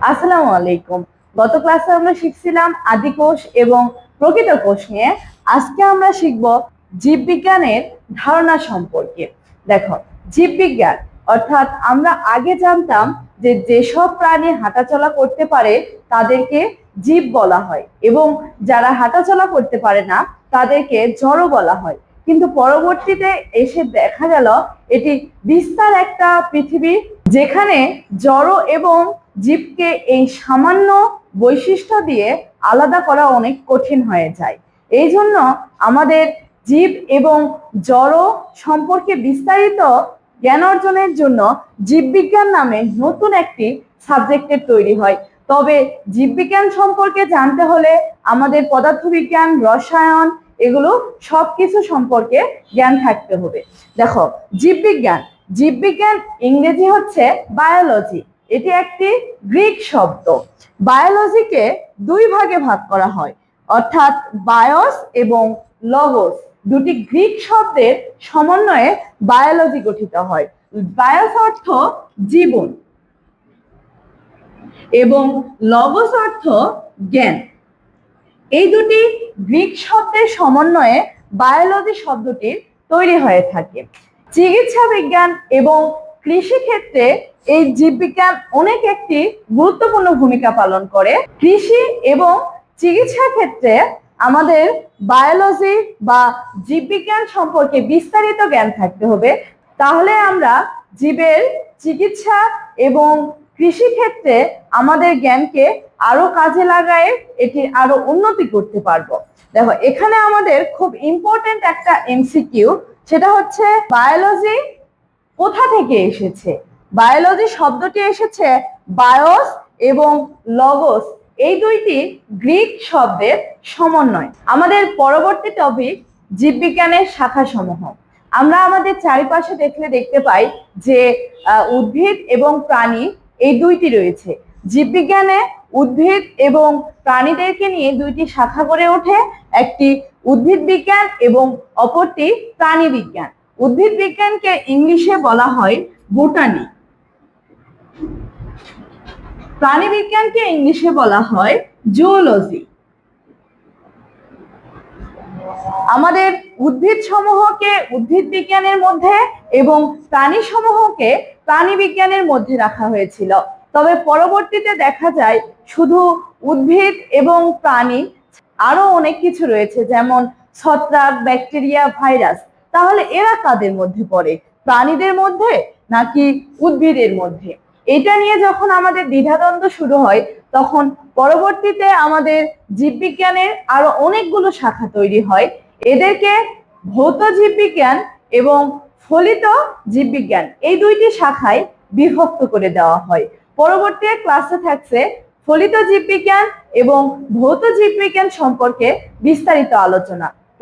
আসসালামু আলাইকুম। গত ক্লাসে আমরা শিখছিলাম আদি কোষ এবং প্রকৃত কোষ নিয়ে। আজকে আমরা শিখব জীববিজ্ঞানের ধারণা সম্পর্কে। দেখো, জীববিজ্ঞান অর্থাৎ আমরা আগে জানতাম যে যেসব প্রাণী হাঁটাচলা করতে পারে তাদেরকে জীব বলা হয় এবং যারা হাঁটাচলা করতে পারে না তাদেরকে জড় বলা হয়। কিন্তু পরবর্তীতে এসে দেখা গেল এটি বিস্তার একটা পৃথিবী, যেখানে জড় এবং জীবকে এই সামান্য বৈশিষ্ট্য দিয়ে আলাদা করা অনেক কঠিন হয়ে যায়। এই জন্য আমাদের জীব এবং জড় সম্পর্কে বিস্তারিত জ্ঞান অর্জনের জন্য জীববিজ্ঞান নামে নতুন একটি সাবজেক্টের তৈরি হয়। তবে জীববিজ্ঞান সম্পর্কে জানতে হলে আমাদের পদার্থবিজ্ঞান, রসায়ন এগুলো সবকিছু সম্পর্কে জ্ঞান থাকতে হবে। দেখো, জীববিজ্ঞান জীববিজ্ঞান ইংরেজি হচ্ছে বায়োলজি। এটি একটি গ্রিক শব্দ। বায়োলজিকে দুই ভাগে ভাগ করা হয়, অর্থাৎ বায়োস এবং লগোস দুটি গ্রিক শব্দের সমন্বয়ে বায়োলজি গঠিত হয়। বায়োস অর্থ জীবন এবং লগোস অর্থ জ্ঞান। এই দুটি গ্রিক শব্দের সমন্বয়ে বায়োলজি শব্দটি তৈরি হয়ে থাকে। চিকিৎসা বিজ্ঞান এবং কৃষি ক্ষেত্রে এই জীববিজ্ঞান অনেক একটি গুরুত্বপূর্ণ ভূমিকা পালন করে। কৃষি এবং চিকিৎসা ক্ষেত্রে আমাদের বায়োলজি বা জীববিজ্ঞান সম্পর্কে বিস্তারিত জ্ঞান থাকতে হবে, তাহলে আমরা জীবের চিকিৎসা এবং কৃষি ক্ষেত্রে আমাদের জ্ঞানকে আরো কাজে লাগায় এটি আরো উন্নতি করতে পারবো। দেখো, এখানে আমাদের খুব ইম্পর্টেন্ট একটা এমসিকিউ, সেটা হচ্ছে বায়োলজি কোথা থেকে এসেছে। বায়োলজি শব্দটি এসেছে বায়োস এবং লগোস এই দুইটি গ্রিক শব্দের সমন্বয়। আমাদের পরবর্তী টপিক জীববিজ্ঞানের শাখাসমূহ। আমরা আমাদের চারিপাশে দেখতে পাই যে উদ্ভিদ এবং প্রাণী এই দুইটি রয়েছে। জীববিজ্ঞানে উদ্ভিদ এবং প্রাণীদেরকে নিয়ে দুইটি শাখা গড়ে ওঠে, একটি উদ্ভিদ বিজ্ঞান এবং অপরটি প্রাণী বিজ্ঞান। উদ্ভিদ বিজ্ঞানকে ইংলিশে বলা হয় বোটানি, প্রাণী বিজ্ঞানকে ইংলিশে বলা হয় জুওলজি। আমাদের উদ্ভিদ সমূহকে উদ্ভিদ বিজ্ঞানের মধ্যে এবং প্রাণী সমূহকে প্রাণী বিজ্ঞানের মধ্যে রাখা হয়েছিল। তবে পরবর্তীতে দেখা যায় শুধু উদ্ভিদ এবং প্রাণী আরো অনেক কিছু রয়েছে, যেমন ছত্রাক, ব্যাকটেরিয়া, ভাইরাস। তাহলে এরা কাদের মধ্যে পড়ে, প্রাণীদের মধ্যে নাকি উদ্ভিদের মধ্যে? এটা নিয়ে যখন আমাদের দ্বিধাদ্বন্দ্ব শুরু হয়, তখন পরবর্তীতে আমাদের জীববিজ্ঞানের আরো অনেকগুলো শাখা তৈরি হয়। এদেরকে ভৌত জীববিজ্ঞান এবং ফলিত জীববিজ্ঞান এই দুইটি শাখায় বিভক্ত করে দেওয়া হয়। পরবর্তী ক্লাসে থাকছে ফলিত জীববিজ্ঞান এবং ভৌত জীববিজ্ঞান সম্পর্কে বিস্তারিত আলোচনা।